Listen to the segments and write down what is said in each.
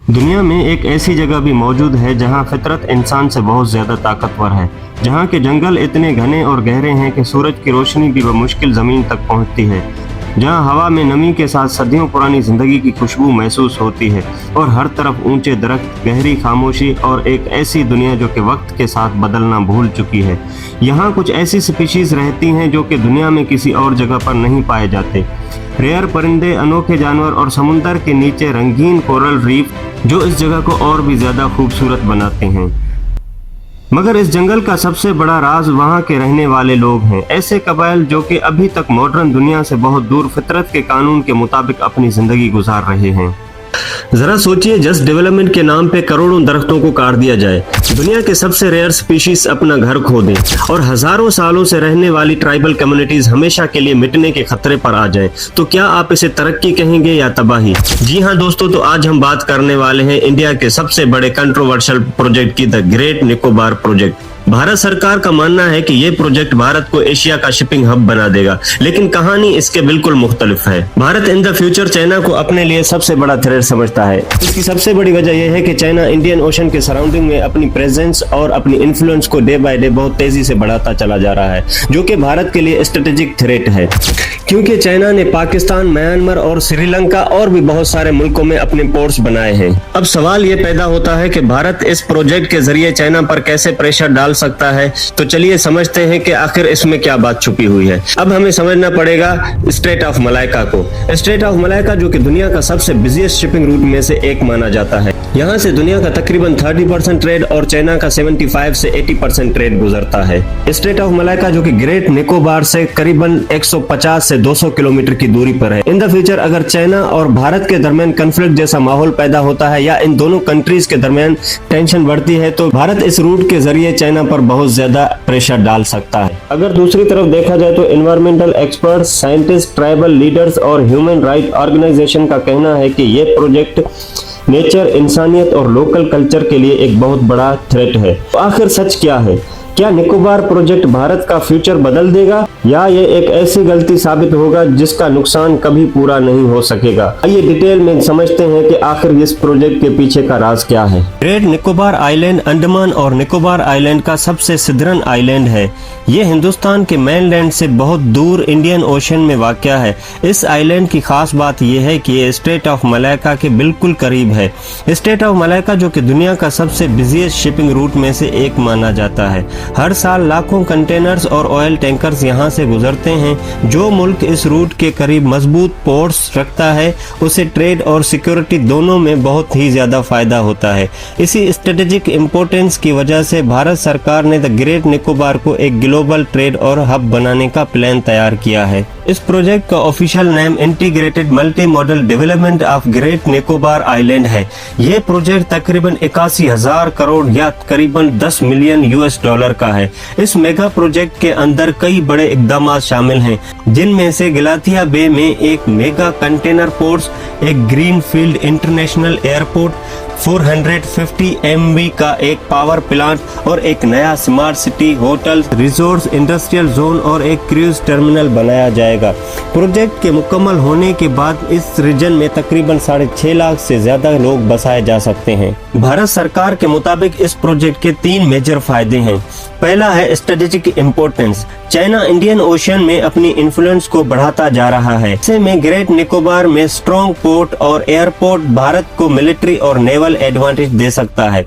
दुनिया में एक ऐसी जगह भी मौजूद है जहां फितरत इंसान से बहुत ज़्यादा ताकतवर है, जहां के जंगल इतने घने और गहरे हैं कि सूरज की रोशनी भी बमुश्किल ज़मीन तक पहुंचती है, जहां हवा में नमी के साथ सदियों पुरानी ज़िंदगी की खुशबू महसूस होती है और हर तरफ ऊंचे दरख्त, गहरी खामोशी और एक ऐसी दुनिया जो कि वक्त के साथ बदलना भूल चुकी है। यहाँ कुछ ऐसी स्पीशीज़ रहती हैं जो कि दुनिया में किसी और जगह पर नहीं पाए जाते। रेयर परिंदे, अनोखे जानवर और समुंदर के नीचे रंगीन कोरल रीफ जो इस जगह को और भी ज़्यादा खूबसूरत बनाते हैं। मगर इस जंगल का सबसे बड़ा राज वहाँ के रहने वाले लोग हैं, ऐसे कबाइल जो कि अभी तक मॉडर्न दुनिया से बहुत दूर फितरत के कानून के मुताबिक अपनी ज़िंदगी गुजार रहे हैं। जरा सोचिए, जस्ट डेवलपमेंट के नाम पे करोड़ों दरख्तों को काट दिया जाए, दुनिया के सबसे रेयर स्पीशीज अपना घर खो दें और हजारों सालों से रहने वाली ट्राइबल कम्युनिटीज हमेशा के लिए मिटने के खतरे पर आ जाएं, तो क्या आप इसे तरक्की कहेंगे या तबाही? जी हाँ दोस्तों, तो आज हम बात करने वाले हैं इंडिया के सबसे बड़े कंट्रोवर्शियल प्रोजेक्ट की, the great Nicobar project. Bharat सरकार का मानना है कि ये प्रोजेक्ट भारत को एशिया का शिपिंग हब बना देगा, लेकिन कहानी इसके बिल्कुल मुख्तलिफ है। Bharat in the future China को अपने लिए सबसे बड़ा थ्रेट समझता है। इसकी सबसे बड़ी वजह यह है कि चाइना इंडियन ओशन के सराउंडिंग में अपनी प्रेजेंस और अपनी इन्फ्लुएंस को डे बाय डे बहुत तेजी से बढ़ाता चला जा रहा है, जो कि भारत के लिए स्ट्रेटेजिक थ्रेट है, क्योंकि चाइना ने पाकिस्तान, म्यांमार और श्रीलंका और भी बहुत सारे मुल्कों में अपने पोर्ट्स बनाए हैं। अब सवाल ये पैदा होता है कि भारत इस प्रोजेक्ट के जरिए चाइना पर कैसे प्रेशर डाल सकता है। तो चलिए समझते हैं कि आखिर इसमें क्या बात छुपी हुई है। अब हमें समझना पड़ेगा स्ट्रेट ऑफ मलाइका को। स्ट्रेट ऑफ मलाइका जो कि दुनिया का सबसे बिजिएस्ट शिपिंग रूट में से एक माना जाता है। यहाँ से दुनिया का तकरीबन 30% ट्रेड और चाइना का 75 से 80% ट्रेड गुजरता है। स्ट्रेट ऑफ मलाइका जो कि ग्रेट निकोबार से करीबन 150 से 200 किलोमीटर की दूरी पर है। इन द फ्यूचर अगर चाइना और भारत के दरमियान कॉन्फ्लिक्ट जैसा माहौल पैदा होता है या इन दोनों कंट्रीज के दरमियान टेंशन बढ़ती है, तो भारत इस रूट के जरिए चाइना पर बहुत ज्यादा प्रेशर डाल सकता है। अगर दूसरी तरफ देखा जाए तो environmental experts, scientist, tribal leaders और ह्यूमन राइट ऑर्गेनाइजेशन का कहना है कि ये प्रोजेक्ट नेचर, इंसानियत और लोकल कल्चर के लिए एक बहुत बड़ा थ्रेट है। तो आखिर सच क्या है? क्या निकोबार प्रोजेक्ट भारत का फ्यूचर बदल देगा या ये एक ऐसी गलती साबित होगा जिसका नुकसान कभी पूरा नहीं हो सकेगा? आइए डिटेल में समझते हैं कि आखिर इस प्रोजेक्ट के पीछे का राज क्या है। ग्रेट निकोबार आइलैंड अंडमान और निकोबार आइलैंड का सबसे सिदरन आइलैंड है। ये हिंदुस्तान के मेनलैंड से बहुत दूर इंडियन ओशन में वाक़या है। इस आइलैंड की खास बात यह है कि ये स्ट्रेट ऑफ मलाइका के बिल्कुल करीब है। स्ट्रेट ऑफ मलाइका जो कि दुनिया का सबसे बिजिएस्ट शिपिंग रूट में से एक माना जाता है। हर साल लाखों कंटेनर्स और ऑयल टैंकर्स यहाँ से गुजरते हैं। जो मुल्क इस रूट के करीब मजबूत पोर्ट्स रखता है उसे ट्रेड और सिक्योरिटी दोनों में बहुत ही ज्यादा फायदा होता है। इसी स्ट्रेटेजिक इम्पोर्टेंस की वजह से भारत सरकार ने द ग्रेट निकोबार को एक ग्लोबल ट्रेड और हब बनाने का प्लान तैयार किया है। इस प्रोजेक्ट का official name integrated multi modal development of great Nicobar island है। ये प्रोजेक्ट तकरीबन 81,000 करोड़ या करीबन 10 मिलियन US डॉलर का है। इस मेगा प्रोजेक्ट के अंदर कई बड़े इकदाम शामिल हैं, जिनमें से गलाथिया बे में एक मेगा कंटेनर पोर्ट्स, एक green field international airport, 450 MV का एक पावर प्लांट और एक नया smart city, hotel, resorts, industrial zone और एक क्रूज टर्मिनल बनाया जाएगा। प्रोजेक्ट के मुकम्मल होने के बाद इस रीजन में तकरीबन 6.5 लाख से ज्यादा लोग बसाए जा सकते हैं। भारत सरकार के मुताबिक इस प्रोजेक्ट के 3 मेजर फायदे हैं। पहला है strategic importance. China Indian ocean में अपनी इन्फ्लुएंस को बढ़ाता जा रहा है। ऐसे में ग्रेट निकोबार में स्ट्रॉन्ग पोर्ट और एयरपोर्ट भारत को मिलिट्री और नेवल एडवांटेज दे सकता है।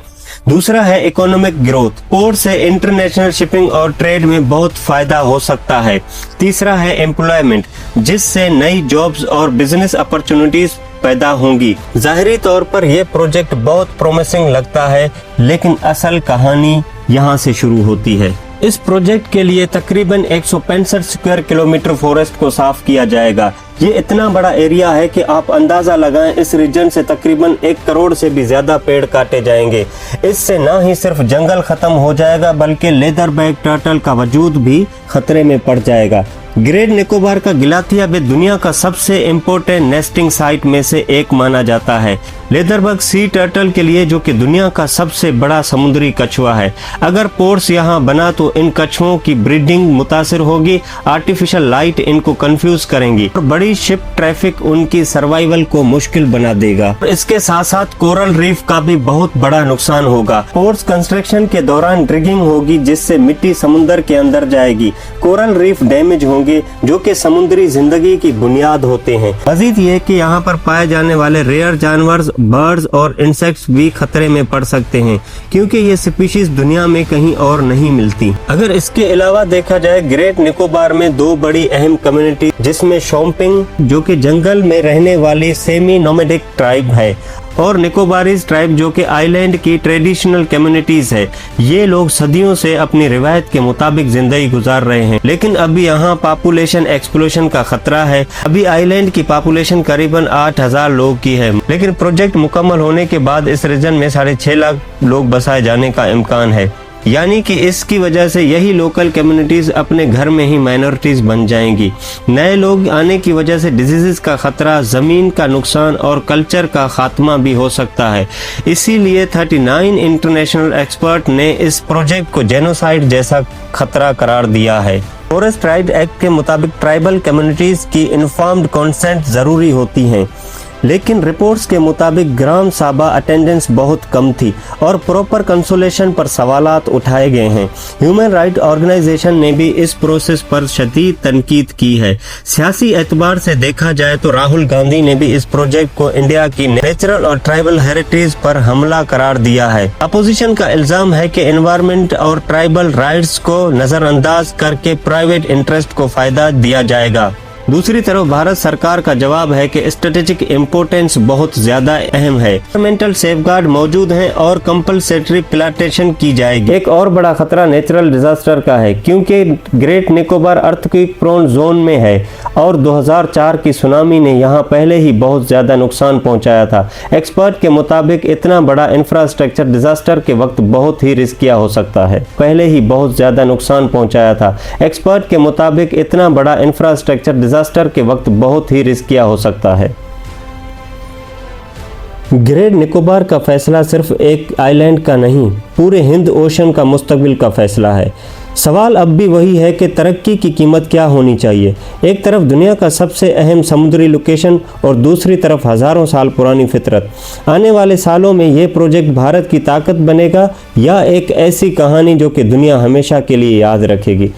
दूसरा है इकोनॉमिक ग्रोथ। पोर्ट से इंटरनेशनल शिपिंग और ट्रेड में बहुत फायदा हो सकता है। तीसरा है एम्प्लॉयमेंट, जिससे नई जॉब्स और बिजनेस अपॉर्चुनिटीज पैदा होंगी। जाहिरी तौर पर यह प्रोजेक्ट बहुत प्रोमिसिंग लगता है, लेकिन असल कहानी यहाँ से शुरू होती है। इस प्रोजेक्ट के लिए तकरीबन 165 स्क्वायर किलोमीटर फॉरेस्ट को साफ किया जाएगा। ये इतना बड़ा एरिया है कि आप अंदाजा लगाएं, इस रीजन से तकरीबन 1 करोड़ से भी ज्यादा पेड़ काटे जाएंगे। इससे न ही सिर्फ जंगल खत्म हो जाएगा बल्कि लेदर बैक टर्टल का वजूद भी खतरे में पड़ जाएगा। ग्रेट निकोबार का गिलाथिया बे दुनिया का सबसे इम्पोर्टेंट नेस्टिंग साइट में से एक माना जाता है। लेदरबग सी टर्टल के लिए, जो कि दुनिया का सबसे बड़ा समुद्री कछुआ है। अगर पोर्ट्स यहाँ बना तो इन कछुओं की ब्रीडिंग मुतासिर होगी, आर्टिफिशियल लाइट इनको कंफ्यूज करेंगी और बड़ी शिप ट्रैफिक उनकी सर्वाइवल को मुश्किल बना देगा। इसके साथ साथ कोरल रीफ का भी बहुत बड़ा नुकसान होगा। पोर्ट्स कंस्ट्रक्शन के दौरान ड्रिगिंग होगी, जिससे मिट्टी समुद्र के अंदर जाएगी। कोरल रीफ डैमेज होंगे, जो कि समुद्री जिंदगी की बुनियाद होते हैं। मजीद ये कि यहाँ पर पाए जाने वाले रेयर जानवर, बर्ड्स और इंसेक्ट्स भी खतरे में पड़ सकते हैं, क्योंकि ये स्पीशीज दुनिया में कहीं और नहीं मिलती। अगर इसके अलावा देखा जाए, ग्रेट निकोबार में दो बड़ी अहम कम्युनिटी, जिसमें शोम्पिंग, जो कि जंगल में रहने वाली सेमी नोमैडिक ट्राइब है, और निकोबारीज ट्राइब, जो कि आइलैंड की ट्रेडिशनल कम्युनिटीज है। ये लोग सदियों से अपनी रिवायत के मुताबिक जिंदगी गुजार रहे हैं, लेकिन अभी यहाँ पॉपुलेशन एक्सप्लोशन का खतरा है। अभी आइलैंड की पॉपुलेशन करीबन 8000 लोग की है, लेकिन प्रोजेक्ट मुकम्मल होने के बाद इस रीजन में 6.5 लाख लोग बसाए जाने का इम्कान है। यानी कि इसकी वजह से यही लोकल कम्युनिटीज अपने घर में ही माइनॉरिटीज बन जाएंगी। नए लोग आने की वजह से डिजीजेस का खतरा, जमीन का नुकसान और कल्चर का खात्मा भी हो सकता है। इसीलिए 39 इंटरनेशनल एक्सपर्ट ने इस प्रोजेक्ट को जेनोसाइड जैसा खतरा करार दिया है। फॉरेस्ट राइट एक्ट के मुताबिक ट्राइबल कम्युनिटीज की इन्फॉर्म्ड कंसेंट जरूरी होती है, लेकिन रिपोर्ट्स के मुताबिक ग्राम साबा अटेंडेंस बहुत कम थी और प्रॉपर कंसोलेशन पर सवालात उठाए गए हैं। ह्यूमन राइट ऑर्गेनाइजेशन ने भी इस प्रोसेस पर शदीद तनकीद की है। सियासी एतबार से देखा जाए तो राहुल गांधी ने भी इस प्रोजेक्ट को इंडिया की नेचुरल और ट्राइबल हेरिटेज पर हमला करार दिया है। अपोजिशन का इल्जाम है कि एनवायरनमेंट और ट्राइबल राइट्स को नजरअंदाज करके प्राइवेट इंटरेस्ट को फायदा दिया जाएगा। दूसरी तरफ भारत सरकार का जवाब है कि स्ट्रेटेजिक इम्पोर्टेंस बहुत ज्यादा अहम है, एनवायरमेंटल सेफगार्ड मौजूद हैं और कंपलसरी प्लांटेशन की जाएगी। एक और बड़ा खतरा नेचुरल डिजास्टर का है, क्योंकि great Nicobar earthquake prone zone में है और 2004 की सुनामी ने यहाँ पहले ही बहुत ज्यादा नुकसान पहुँचाया था। एक्सपर्ट के मुताबिक इतना बड़ा इंफ्रास्ट्रक्चर डिजास्टर के वक्त बहुत ही रिस्किया हो सकता है। पहले ही बहुत ज्यादा नुकसान पहुँचाया था। एक्सपर्ट के मुताबिक इतना बड़ा इंफ्रास्ट्रक्चर डिजास्टर के वक्त बहुत ही रिस्किया हो सकता है। ग्रेट निकोबार का फैसला सिर्फ एक आइलैंड का नहीं, पूरे हिंद ओशन का मुस्तकबिल का फैसला है। सवाल अब भी वही है कि तरक्की की कीमत क्या होनी चाहिए। एक तरफ दुनिया का सबसे अहम समुद्री लोकेशन और दूसरी तरफ हज़ारों साल पुरानी फितरत। आने वाले सालों में ये प्रोजेक्ट भारत की ताकत बनेगा या एक ऐसी कहानी जो कि दुनिया हमेशा के लिए याद रखेगी।